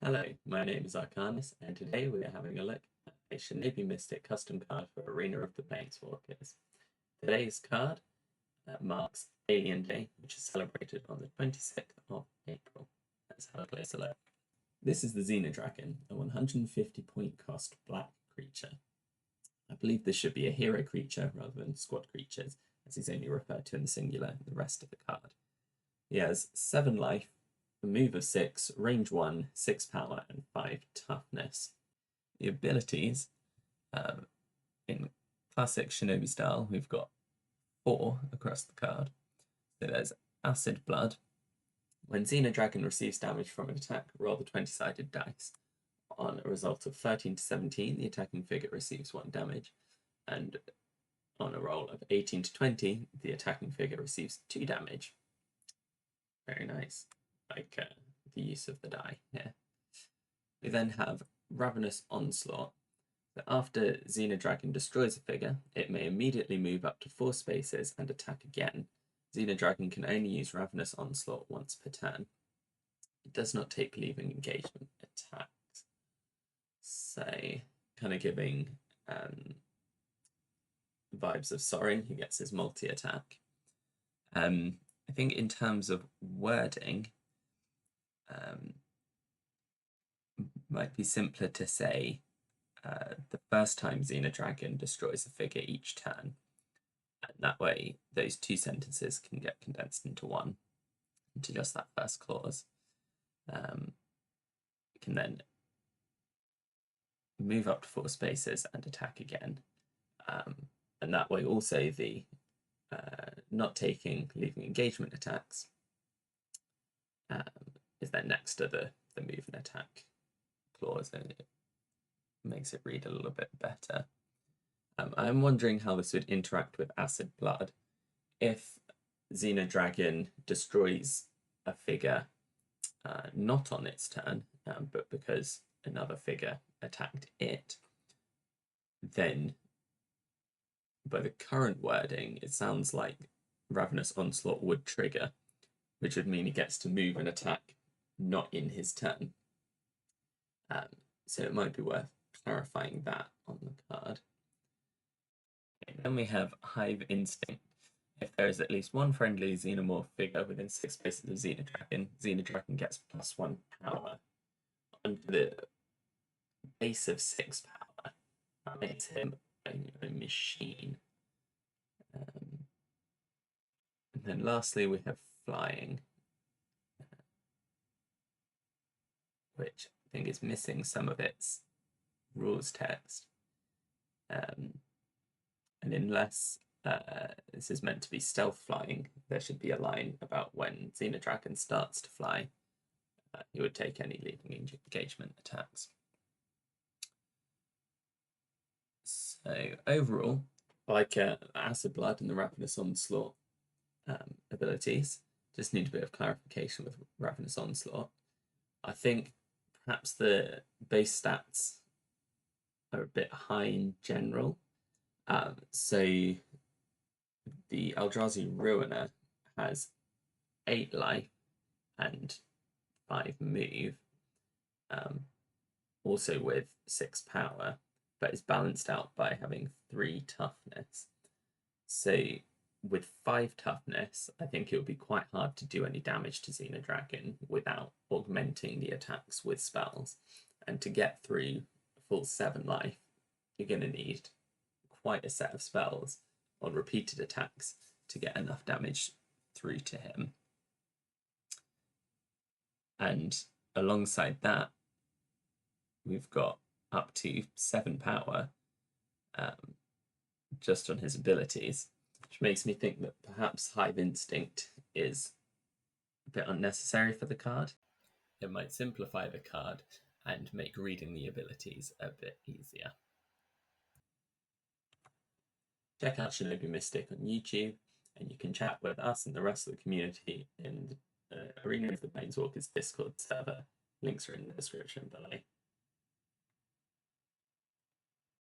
Hello, my name is Arcanis, and today we are having a look at a Shinobimystic custom card for Arena of the Planeswalkers. Today's card marks Alien Day, which is celebrated on the 26th of April. Let's have a closer look. This is the Xenodragon, a 150 point cost black creature. I believe this should be a hero creature rather than squad creatures, as he's only referred to in the singular in the rest of the card. He has 7 life, a move of 6, range 1, 6 power, and 5 toughness. The abilities, in classic Shinobi style, we've got 4 across the card. So there's Acid Blood. When Xenodragon receives damage from an attack, roll the 20-sided dice. On a result of 13 to 17, the attacking figure receives 1 damage, and on a roll of 18 to 20, the attacking figure receives 2 damage. Very nice. Like the use of the die here. We then have Ravenous Onslaught. So after Xenodragon destroys a figure, it may immediately move up to 4 spaces and attack again. Xenodragon can only use Ravenous Onslaught once per turn. It does not take leaving engagement attacks. So, kind of giving vibes of Sorin, who gets his multi-attack. I think in terms of wording, might be simpler to say the first time Xenodragon destroys a figure each turn. And that way, those 2 sentences can get condensed into one, into just that first clause. You can then move up to 4 spaces and attack again. And that way also the not taking leaving engagement attacks is then next to the move and attack clause, and it makes it read a little bit better. I'm wondering how this would interact with Acid Blood. If Xenodragon destroys a figure not on its turn, but because another figure attacked it, then by the current wording, it sounds like Ravenous Onslaught would trigger, which would mean he gets to move and attack not in his turn. So it might be worth clarifying that on the card. Okay, then we have Hive Instinct. If there is at least one friendly xenomorph figure within 6 spaces of Xenodragon, Xenodragon gets +1 power. Under the base of 6 power, that makes him a machine. And then lastly, we have Flying, which I think is missing some of its rules text. And unless this is meant to be stealth flying, there should be a line about when Xenodragon starts to fly, he would take any leaving engagement attacks. So overall, like Acid Blood and the Ravenous Onslaught abilities, just need a bit of clarification with Ravenous Onslaught. I think perhaps the base stats are a bit high in general. So the Eldrazi Ruiner has 8 life and 5 move, also with 6 power, but is balanced out by having 3 toughness. So with 5 toughness, I think it would be quite hard to do any damage to Xenodragon without augmenting the attacks with spells. And to get through a full 7 life, you're going to need quite a set of spells on repeated attacks to get enough damage through to him. And alongside that, we've got up to 7 power just on his abilities, which makes me think that perhaps Hive Instinct is a bit unnecessary for the card. It might simplify the card and make reading the abilities a bit easier. Check out Shinobimystic on YouTube, and you can chat with us and the rest of the community in the Arena of the Planeswalkers Discord server. Links are in the description below.